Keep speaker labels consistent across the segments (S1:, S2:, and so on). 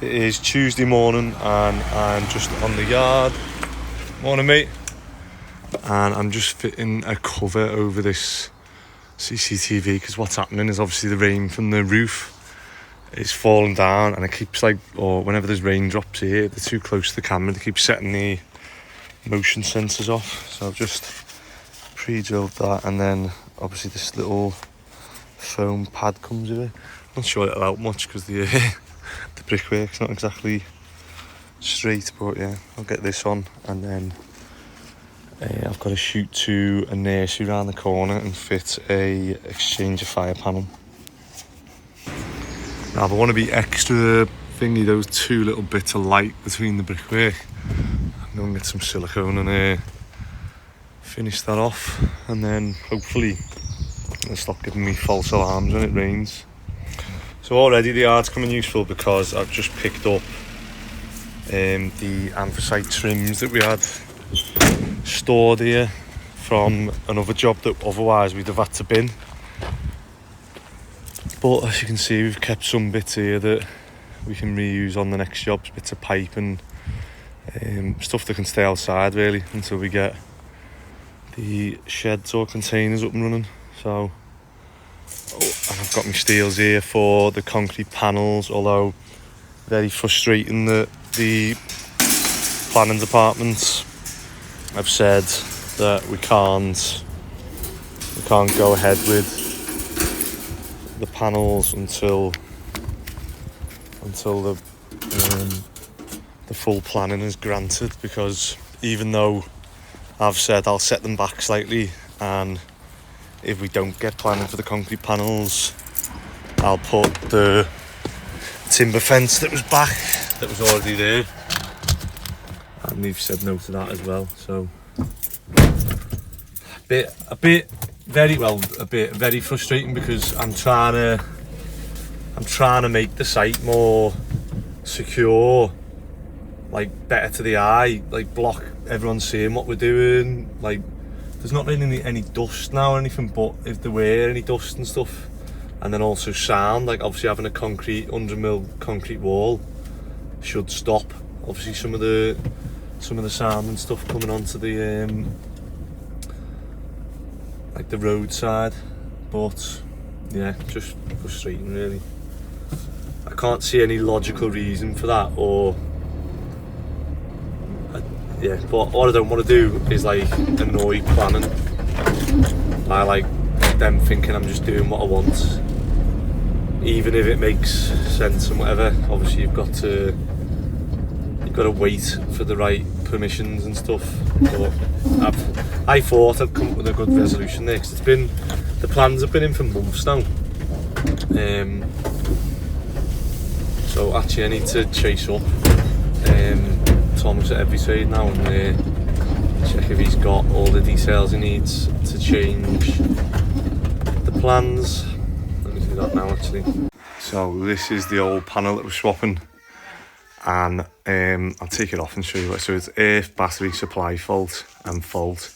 S1: It is Tuesday morning and I'm just on the yard. Morning, mate. And I'm just fitting a cover over this CCTV because what's happening is obviously the rain from the roof is falling down and it keeps or whenever there's raindrops here, they're too close to the camera, they keep setting the motion sensors off. So I've just pre-drilled that, and then obviously this little foam pad comes with it. Not sure it'll help much because the brickwork's not exactly straight, but yeah, I'll get this on, and then I've got to shoot to a nursery around the corner and fit a exchanger fire panel. Now if I want to be extra thingy, those two little bits of light between the brickwork, I'm going to get some silicone and finish that off, and then hopefully it'll stop giving me false alarms when it rains. So already the yard's coming useful because I've just picked up the anthracite trims that we had stored here from another job that otherwise we'd have had to bin. But as you can see, we've kept some bits here that we can reuse on the next jobs, bits of pipe and stuff that can stay outside really until we get the sheds or containers up and running. So, and I've got my steels here for the concrete panels, although very frustrating that the planning department have said that we can't go ahead with the panels until the full planning is granted, because even though I've said I'll set them back slightly, and if we don't get planning for the concrete panels, I'll put the timber fence that was back, that was already there, and they've said no to that as well. So very frustrating, because I'm trying to make the site more secure, like better to the eye, like block everyone seeing what we're doing. Like there's not really any dust now or anything, but if there were any dust and stuff, and then also sound, like obviously having a 100mm concrete wall should stop obviously some of the sound and stuff coming onto the like the roadside. But yeah, just frustrating really. I can't see any logical reason for that, or yeah, but what I don't want to do is like annoy planning by like them thinking I'm just doing what I want, even if it makes sense and whatever. Obviously you've got to wait for the right permissions and stuff. But I thought I'd come up with a good resolution there, because the plans have been in for months now. So actually I need to chase up Thomas at every trade now and check if he's got all the details he needs to change the plans. Let me do that now actually. So this is the old panel that we're swapping, and I'll take it off and show you what. So it's earth, battery, supply fault and fault.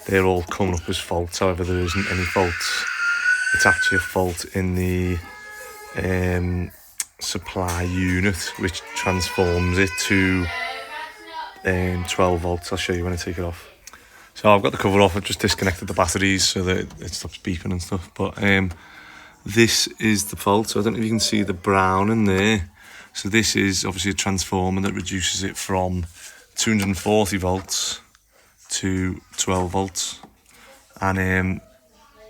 S1: They're all coming up as faults, however there isn't any faults. It's actually a fault in the supply unit, which transforms it to 12 volts. I'll show you when I take it off. So I've got the cover off, I've just disconnected the batteries so that it stops beeping and stuff. But this is the fault. So I don't know if you can see the brown in there. So this is obviously a transformer that reduces it from 240 volts to 12 volts. And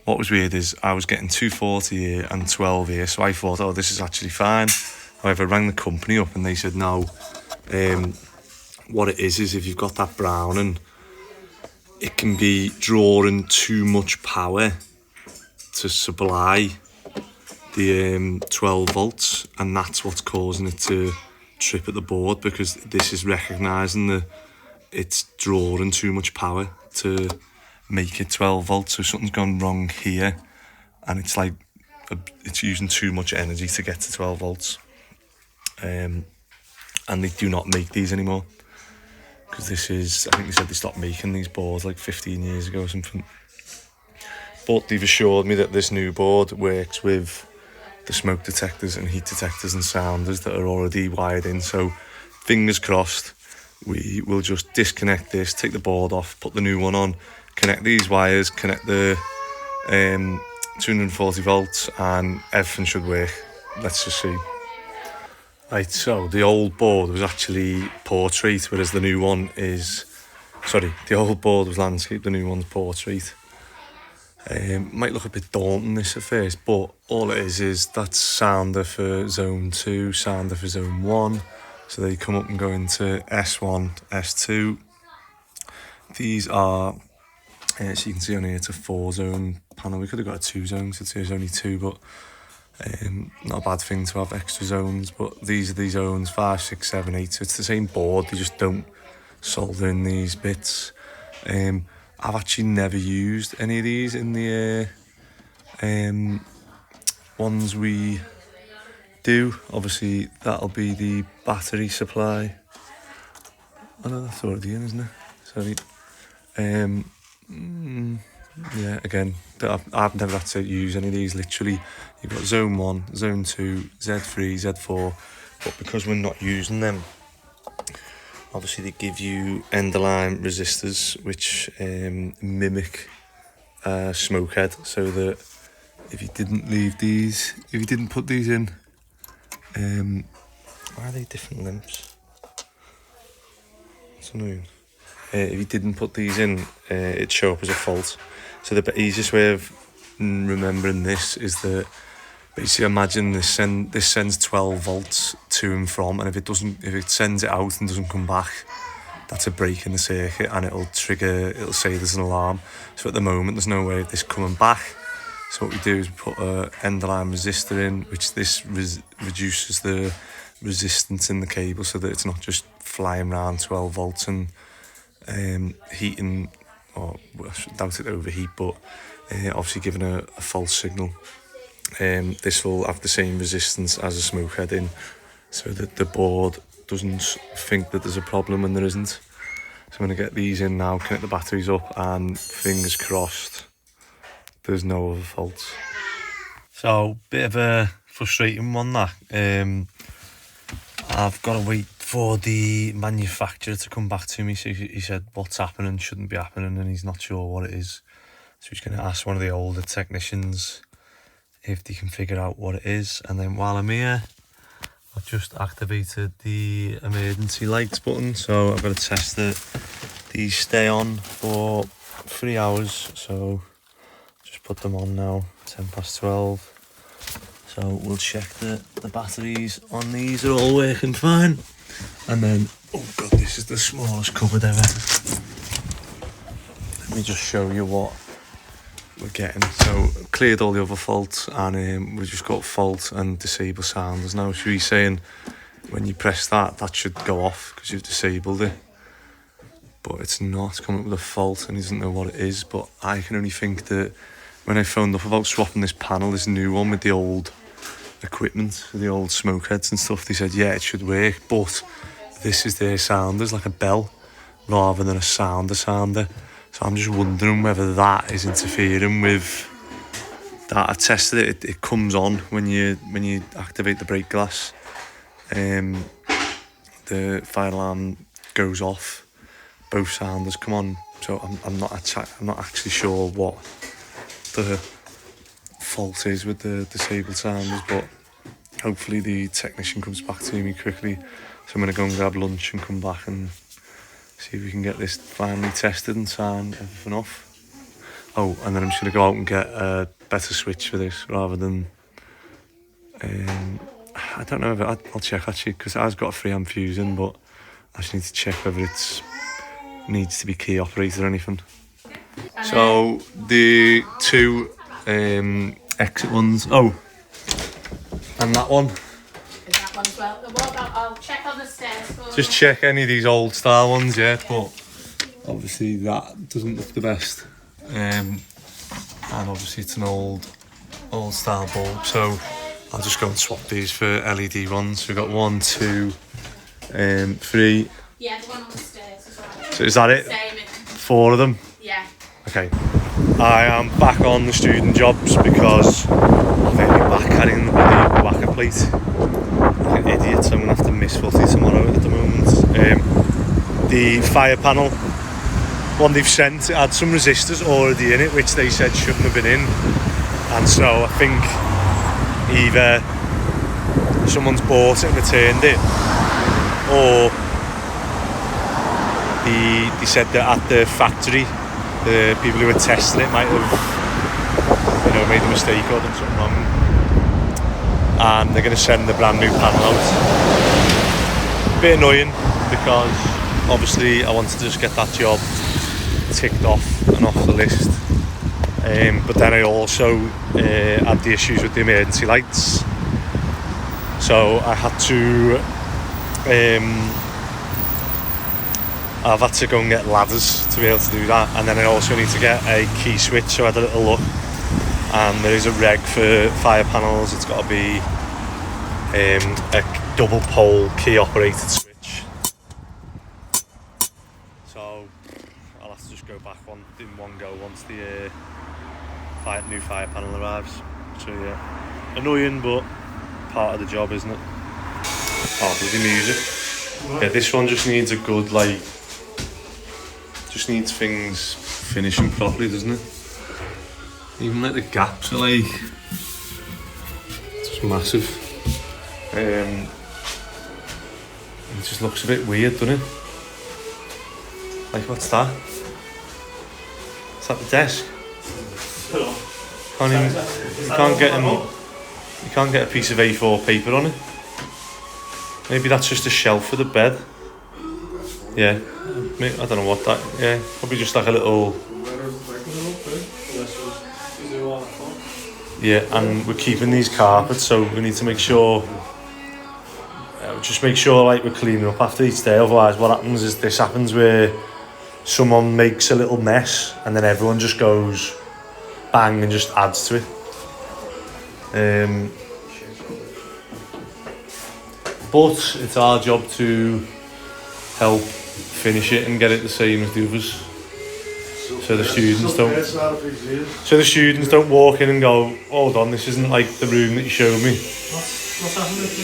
S1: what was weird is I was getting 240 here and 12 here, so I thought, oh, this is actually fine. However, I rang the company up and they said no. What it is if you've got that brown, and it can be drawing too much power to supply the 12 volts, and that's what's causing it to trip at the board, because this is recognising that it's drawing too much power to make it 12 volts. So something's gone wrong here, and it's like it's using too much energy to get to 12 volts. And they do not make these anymore, because this is, I think they said they stopped making these boards like 15 years ago or something. But they've assured me that this new board works with the smoke detectors and heat detectors and sounders that are already wired in. So fingers crossed, we will just disconnect this, take the board off, put the new one on, connect these wires, connect the 240 volts, and everything should work. Let's just see. Right, so the old board was actually portrait, whereas the new one is, sorry, the old board was landscape, the new one's portrait. Might look a bit daunting this at first, but all it is that's sounder for zone 2, sounder for zone 1. So they come up and go into S1, S2. These are, so you can see on here, it's a 4-zone panel. We could have got a 2 zones, it says only 2, but not a bad thing to have extra zones. But these are the zones 5, 6, 7, 8. So it's the same board, they just don't solder in these bits. I've actually never used any of these in the ones we do. Obviously, that'll be the battery supply. Oh no, that's already in, isn't it? Sorry. Yeah, again, I've never had to use any of these. Literally, you've got zone 1, zone 2, Z3, Z4, but because we're not using them, obviously they give you end-of-line resistors which mimic smoke head, so that if you didn't leave these, if you didn't put these in, why are they different lamps? It's annoying. If you didn't put these in, it'd show up as a fault. So the easiest way of remembering this is that basically imagine this sends 12 volts to and from, and if it sends it out and doesn't come back, that's a break in the circuit, and it'll say there's an alarm. So at the moment there's no way of this coming back. So what we do is we put a end-of-line resistor in, which this reduces the resistance in the cable so that it's not just flying around 12 volts and heating, or I doubt it overheat, but obviously giving a false signal. This will have the same resistance as a smoke head in, so that the board doesn't think that there's a problem when there isn't. So I'm going to get these in now, connect the batteries up, and fingers crossed there's no other faults. So, bit of a frustrating one that. I've got to wait for the manufacturer to come back to me. So he said what's happening shouldn't be happening, and he's not sure what it is. So he's going to ask one of the older technicians if they can figure out what it is. And then while I'm here, I've just activated the emergency lights button. So I've got to test that these stay on for 3 hours. So just put them on now, 12:10. So we'll check that the batteries on these are all working fine. And then, oh god, this is the smallest cupboard ever. Let me just show you what we're getting. So cleared all the other faults, and we've just got fault and disable sounders now. So he's saying when you press that should go off because you've disabled it. But it's not coming up with a fault, and he doesn't know what it is. But I can only think that when I phoned up about swapping this panel, this new one with the old equipment, the old smoke heads and stuff, they said yeah, it should work, but this is their sounders, like a bell rather than a sounder. So I'm just wondering whether that is interfering with that. I tested it, it comes on when you activate the brake glass, the fire alarm goes off, both sounders come on. So I'm not actually sure what the fault is with the disabled sounders, but hopefully the technician comes back to me quickly. So I'm going to go and grab lunch and come back and see if we can get this finally tested and sign everything off. Oh, and then I'm just going to go out and get a better switch for this rather than I don't know if I'll check actually, because it has got a 3 amp fuse in, but I just need to check whether it needs to be key operated or anything. So the 2 exit ones. Oh, and that one.
S2: Is that one as well? What about, I'll check on the stairs for you.
S1: Just check any of these old style ones, yeah, but obviously that doesn't look the best. And obviously it's an old style bulb, so I'll just go and swap these for LED ones. So we've got 1, 2, 3.
S2: Yeah, the one on the stairs as well.
S1: So is that it?
S2: Same.
S1: 4 of them?
S2: Yeah.
S1: Okay. I am back on the student jobs because I've only back carrying the bloody whacker plate. Like an idiot, so I'm going to have to miss footy tomorrow at the moment. The fire panel, one they've sent, it had some resistors already in it, which they said shouldn't have been in. And so I think either someone's bought it and returned it, or they said that at the factory, the people who were testing it might have, made a mistake or done something wrong, and they're going to send the brand new panel out. A bit annoying because obviously I wanted to just get that job ticked off and off the list, but then I also had the issues with the emergency lights, so I had to I've had to go and get ladders to be able to do that, and then I also need to get a key switch. So I had a little look, and there is a reg for fire panels. It's got to be a double pole key operated switch, so I'll have to just go back in one go once the new fire panel arrives. So yeah, annoying, but part of the job, isn't it? Oh, bloody music. Yeah, this one just needs a good, just needs things finishing properly, doesn't it? Even the gaps are just massive. It just looks a bit weird, doesn't it? What's that? Is that the desk? You can't get a piece of A4 paper on it. Maybe that's just a shelf for the bed. Yeah, I don't know what that. Yeah, probably just a little. Yeah, and we're keeping these carpets, so we need to make sure. Just make sure we're cleaning up after each day. Otherwise, what happens is this happens where someone makes a little mess, and then everyone just goes bang and just adds to it. But it's our job to help finish it and get it the same as the others, so the students don't walk in and go, hold on, this isn't like the room that you showed me.
S3: What's happening to the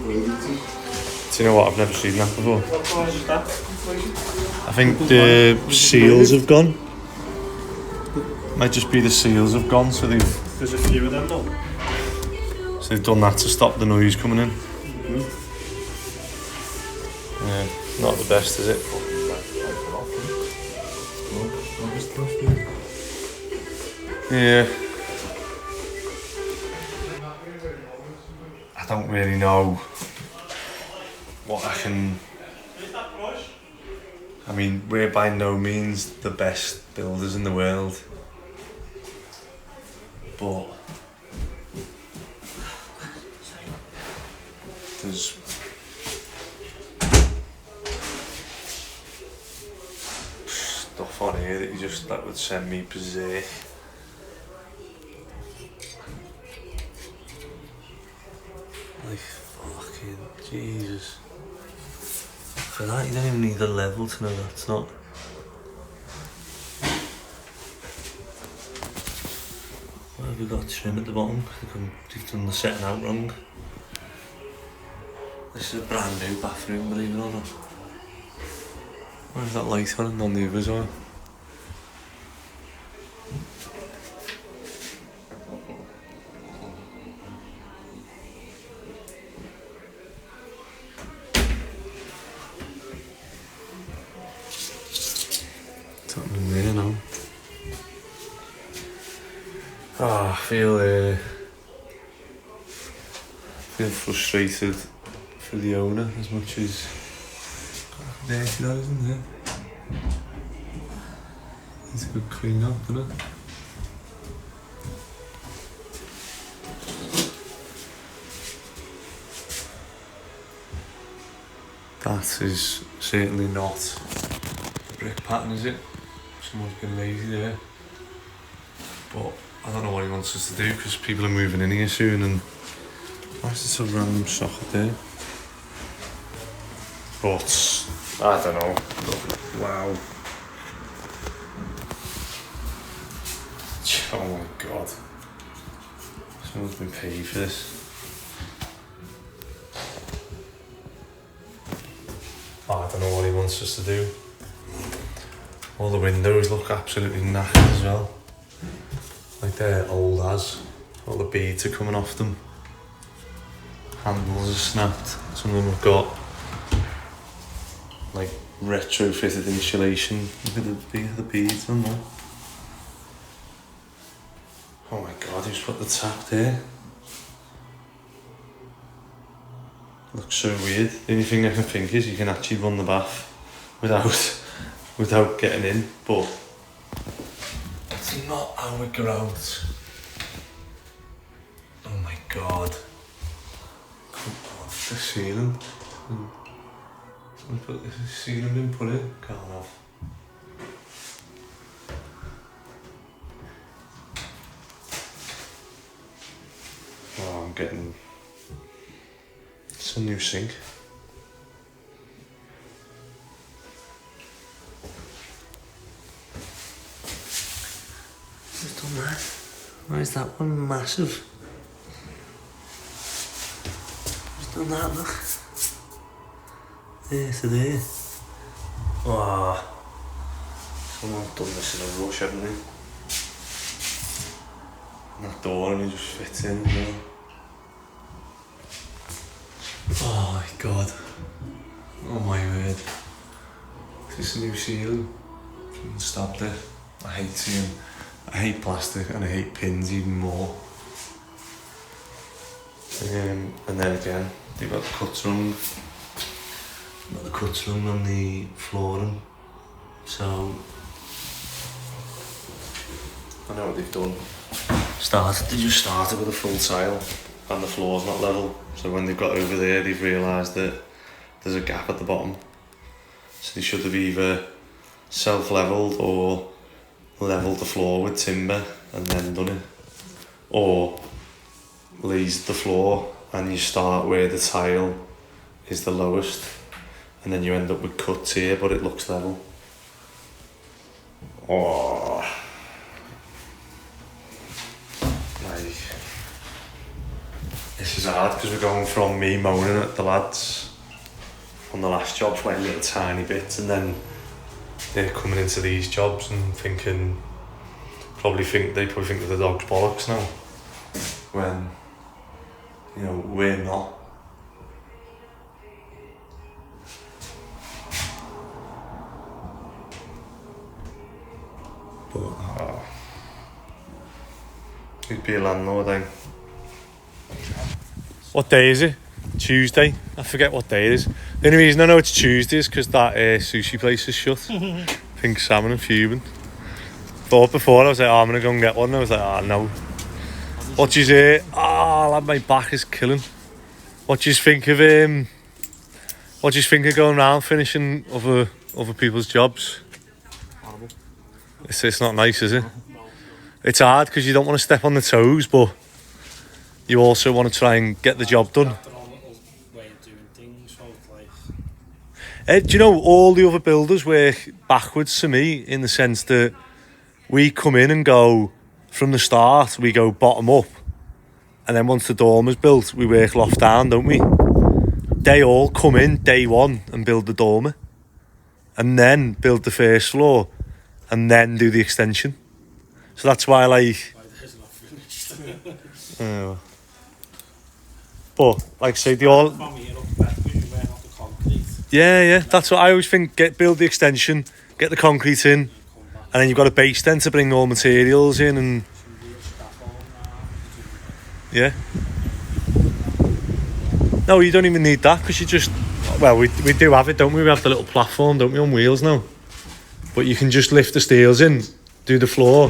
S3: window?
S1: Do you know what? I've never seen that before. I think the seals have gone. Might just be the seals have gone, so
S3: There's a few of them though.
S1: So they've done that to stop the noise coming in. Yeah, not the best, is it? Yeah. I don't really know what I can. I mean, we're by no means the best builders in the world, but there's stuff on here that would send me berserk. Fucking Jesus. For that, you don't even need a level to know that's not. What have we got? Trim at the bottom. They've done the setting out wrong. This is a brand new bathroom, believe it or not. Where's that light on and none of the others are? Something there now. Oh, I feel frustrated for the owner as much as dirty that, isn't it? It's a good clean up, isn't it? That is certainly not the brick pattern, is it? Someone's been lazy there. But I don't know what he wants us to do because people are moving in here soon, and why is this a random socket there? But I don't know. Wow. Oh my god. Someone's been paid for this. I don't know what he wants us to do. All the windows look absolutely knackered as well. Like they're old as. All the beads are coming off them. Handles are snapped. Some of them have got like retrofitted insulation. Look at the beads on there. Oh my god, who's put the tap there? Looks so weird. The only thing I can think is you can actually run the bath without getting in, but that's not how it goes out. Oh my god. Come on, the ceiling. Put the ceiling been put in? Can't have. Oh, I'm getting. It's a new sink. Who's done that? Why is that one massive? Who's done that, look? There to there. Ah, someone's done this in a rush, haven't they? And that door only just fits in, you know. Oh my god. Oh my word. Is this a new ceiling? Stabbed it. I hate plastic and I hate pins even more. And then again, they've got the cuts rung. Got the cuts rung on the flooring. So I know what they've done. They just started with a full tile and the floor's not level. So when they've got over there, they've realised that there's a gap at the bottom. So they should have either self-levelled or levelled the floor with timber and then done it. Or glazed the floor and you start where the tile is the lowest and then you end up with cuts here but it looks level. Oh. Like, this is hard because we're going from me moaning at the lads on the last jobs like little tiny bits and then they're coming into these jobs and thinking, they probably think that the dog's bollocks now when, you know, we're not. But you'd be a landlord, eh? What day is it? Tuesday. I forget what day it is. The only reason I know it's Tuesday is because that sushi place is shut. Pink salmon and fuming. Thought before I was like, oh, I'm gonna go and get one. And I was like, oh no. What do you say? Oh, lad, my back is killing. What do you think of going around finishing other people's jobs?
S3: Horrible.
S1: It's not nice, is it? It's hard because you don't want to step on the toes, but you also want to try and get the job done.
S3: Their own little way of doing things, so it's like...
S1: Do you know, all the other builders work backwards to me in the sense that we come in and go, from the start, we go bottom up. And then once the dormer's built, we work loft down, don't we? They all come in day one and build the dormer. And then build the first floor. And then do the extension. So that's why, like...
S3: Why there's not finished.
S1: But, like I say, they all...
S3: From here up back, because you wear off the concrete.
S1: Yeah, that's what I always think. Build the extension, get the concrete in, and then you've got a base then to bring all materials in and...
S3: Some real stuff on
S1: Yeah. No, you don't even need that because you just... Well, we do have it, don't we? We have the little platform, don't we, on wheels now? But you can just lift the steels in, do the floor,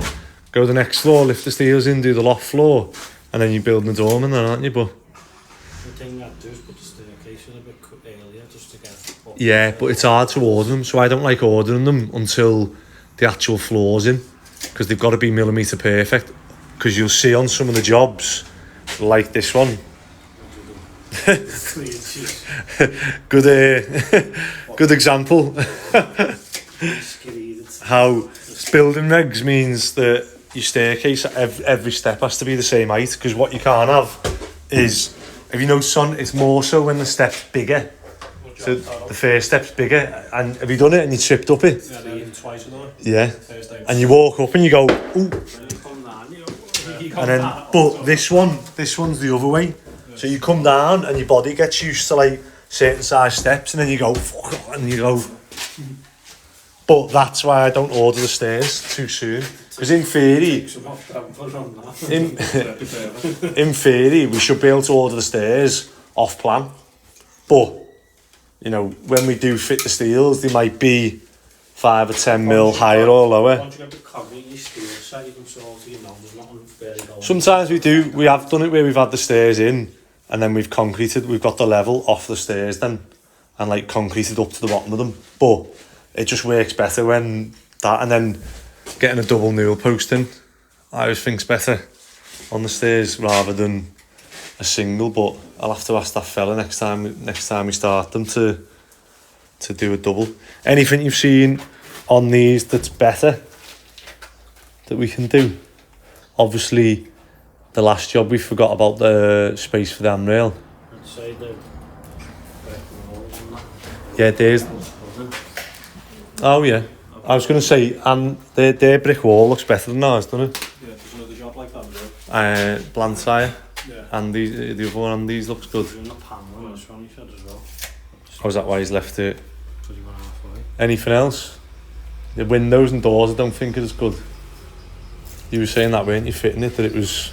S1: go to the next floor, lift the steels in, do the loft floor, and then you're building the dorm in there, aren't you? But
S3: the thing I'd do is put the staircase in a bit earlier just to get...
S1: yeah, but it's hard to order them, so I don't like ordering them until the actual floor's in, because they've got to be millimetre perfect. Because you'll see on some of the jobs, like this one,
S3: Clean sheets.
S1: Good example.
S3: Skiddy.
S1: How building regs means that your staircase at every step has to be the same height, because what you can't have is, if you notice on, it's more so when the step's bigger. So the first step's bigger, and have you done it and you tripped up it?
S3: Yeah, they even twice a day.
S1: Yeah.
S3: First time.
S1: And you walk up and you go, ooh.
S3: When you come down, you come
S1: And then,
S3: down.
S1: but this one's the other way. So you come down and your body gets used to like certain size steps, and then you go, fuck it, and you go. But that's why I don't order the stairs too soon. Because in theory, in theory, we should be able to order the stairs off plan. But, you know, when we do fit the steels, they might be 5 or 10 mil higher or lower.
S3: Once you get the concrete, you steel set, you can sort of, you know, there's nothing very going.
S1: Sometimes we have done it where we've had the stairs in, and then we've concreted, we've got the level off the stairs then, and like concreted up to the bottom of them. But it just works better when that, and then getting a double newel post in, I always think's better on the stairs rather than a single. But I'll have to ask that fella next time we start them to do a double. Anything you've seen on these that's better that we can do? Obviously, the last job we forgot about the space for the handrail.
S3: I'd say the walls and that.
S1: Yeah, there's. Oh yeah, I was going to say, and their brick wall looks better than ours, doesn't it?
S3: Yeah, there's another job like that,
S1: Blantyre,
S3: yeah.
S1: and the other one on these looks good.
S3: Doing the panel on this one, he said as well.
S1: Oh, is that why he's left it?
S3: Because he went halfway.
S1: Anything else? The windows and doors, I don't think are as good. You were saying that, weren't you, fitting it, that it was...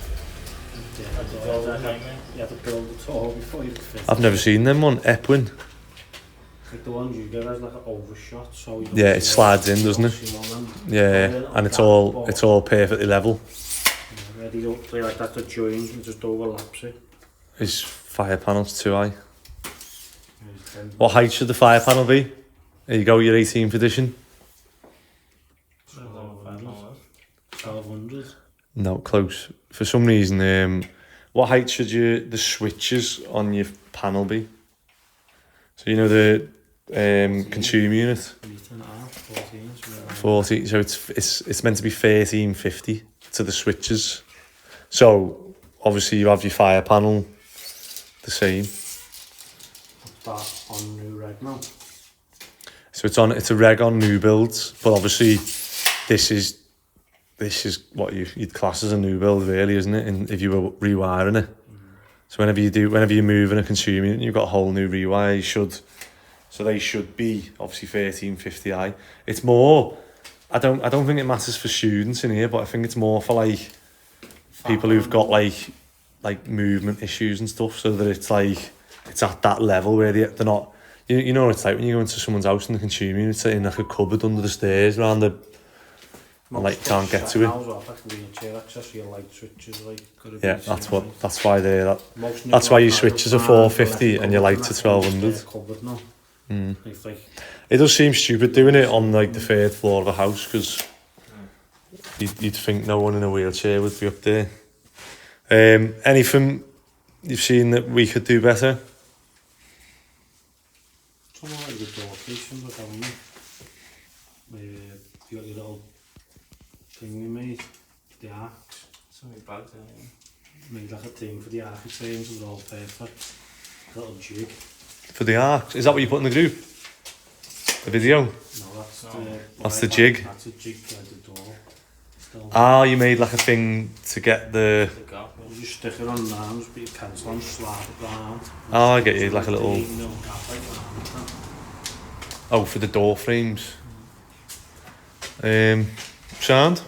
S3: You had to build the door before you could fit.
S1: I've never seen them on Epwin.
S3: Like the ones you get as like an overshot, so you don't
S1: Yeah, it
S3: see
S1: slides
S3: them,
S1: in, doesn't
S3: you
S1: it?
S3: don't see all them.
S1: Yeah, and it's all perfectly level.
S3: Yeah, ready up, they like that to join, and just overlaps it.
S1: His fire panel's too high.
S3: Yeah,
S1: What height should the fire panel be? There you go, your 18th edition.
S3: 1200.
S1: No, close. For some reason, what height should the switches on your panel be? So you know the consumer unit,
S3: 14,
S1: 40. So it's meant to be 1350 to the switches. So obviously you have your fire panel the same.
S3: That on new reg now.
S1: So it's a reg on new builds, but obviously this is what you'd class as a new build, really, isn't it? And if you were rewiring it, so whenever you're moving a consumer unit, you've got a whole new rewire. So they should be obviously 1350i. It's more. I don't think it matters for students in here, but I think it's more for like people who've got like movement issues and stuff, so that it's like it's at that level where they're not. You know what it's like when you go into someone's house and the consumer unit's in like a cupboard under the stairs around the. And like can't get to it. Yeah, that's why they're that. That's why your switches are 450 and your lights are 1200. It does seem stupid doing it on like the 3rd floor of a house, because you'd think no one in a wheelchair would be up there. Anything you've seen that we could do better?
S3: Something like the door casing, but haven't we? You got your little thing we made, the arcs.
S4: Something bad there.
S3: Made like a thing for the arc frames, it was all perfect. A little jig.
S1: For the arcs? Is that what you put in the group? The video?
S3: No, that's
S1: the jig.
S3: That's a jig for the door.
S1: Ah, you made like a thing to get the...
S3: You just stick it on the arms, but you cancel and slide it round.
S1: Oh, I get you, like a little... Oh, for the door frames. Sound?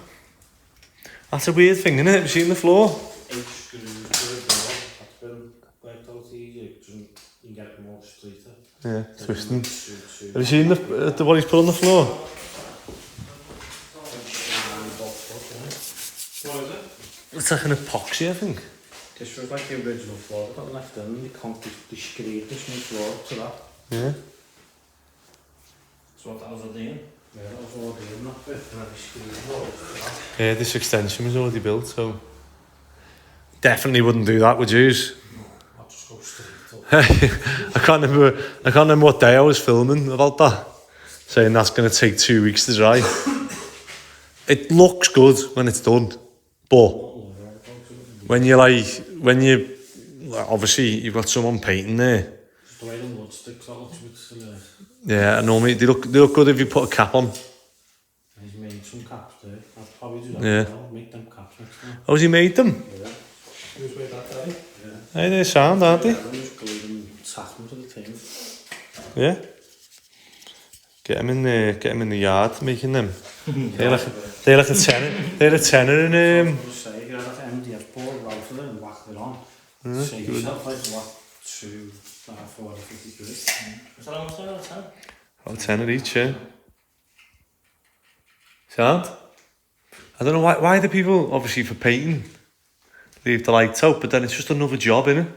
S1: That's a weird thing, isn't it? Have you seen the floor?
S3: 8 screws for the door. That's been worked out easy. You can get it more straighter.
S1: Yeah, twisting. Have you seen the what he's put on the floor?
S3: What is it?
S1: It's like an epoxy, I think.
S3: This was like the original floor that got left in. They screwed this new floor up to that.
S1: Yeah.
S4: So what that was doing?
S3: Yeah, that was all doing that bit. And then they screwed it all up to that.
S1: Yeah, this extension was already built, so... Definitely wouldn't do that, would yous?
S3: I'll just go straight
S1: I can't remember what day I was filming about that, saying that's going to take 2 weeks to dry. It looks good when it's done, but when you obviously you've got someone painting there.
S3: Just the way the wood sticks out, looks a bit silly.
S1: Yeah, normally they look good if you put a cap on.
S3: He's made some caps there. I'll probably do that.
S1: Yeah.
S3: I'll make them caps next time.
S1: Oh, has he made them?
S3: Yeah. Who's made that day? Yeah.
S1: Hey, they sound, aren't they?
S3: I'm just glued and tack them to the thing.
S1: Yeah. Get them in the yard making them. They're like a tenner. They're a tenner in
S3: I was saying, you know, that MDF board out of it and whack it on. Save yourself like what, 2, 4, 50 quid.
S4: Is that how much they are? 10?
S1: a tenner each, yeah. Sound? I don't know why the people, obviously for painting, leave the lights out, but then it's just another job, innit?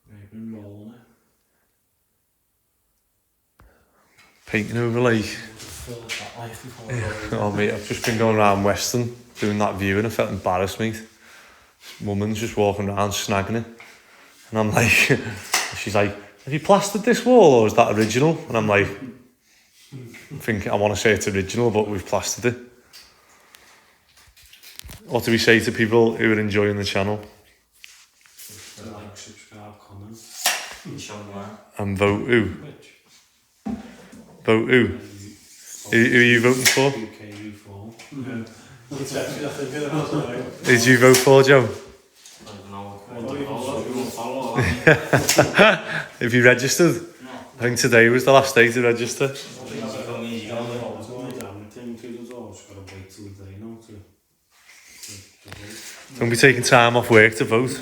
S3: Maybe rolling it.
S1: Painting over like,
S3: Fill that life before
S1: oh mate, I've just been going around Western doing that viewing. I felt embarrassed, mate. This woman's just walking around snagging it, and I'm like, she's like, "Have you plastered this wall, or is that original?" And I'm like, I want to say it's original, but we've plastered it. What do we say to people who are enjoying the channel?
S3: like, subscribe, comment.
S4: Show them that.
S1: And vote who?
S3: Which?
S1: Vote who? Who are you voting for?
S3: UK reform. Yeah. That's actually, I think it was right.
S1: Did you vote for, Joe?
S4: I don't know. I don't follow. You won't follow that.
S1: Have you registered?
S4: No.
S1: I think today was the last day to register.
S4: I think it's become easy going.
S3: It's not my damn thing, too, as well. Just gotta wait till the day now to vote.
S1: Don't be taking time off work to vote.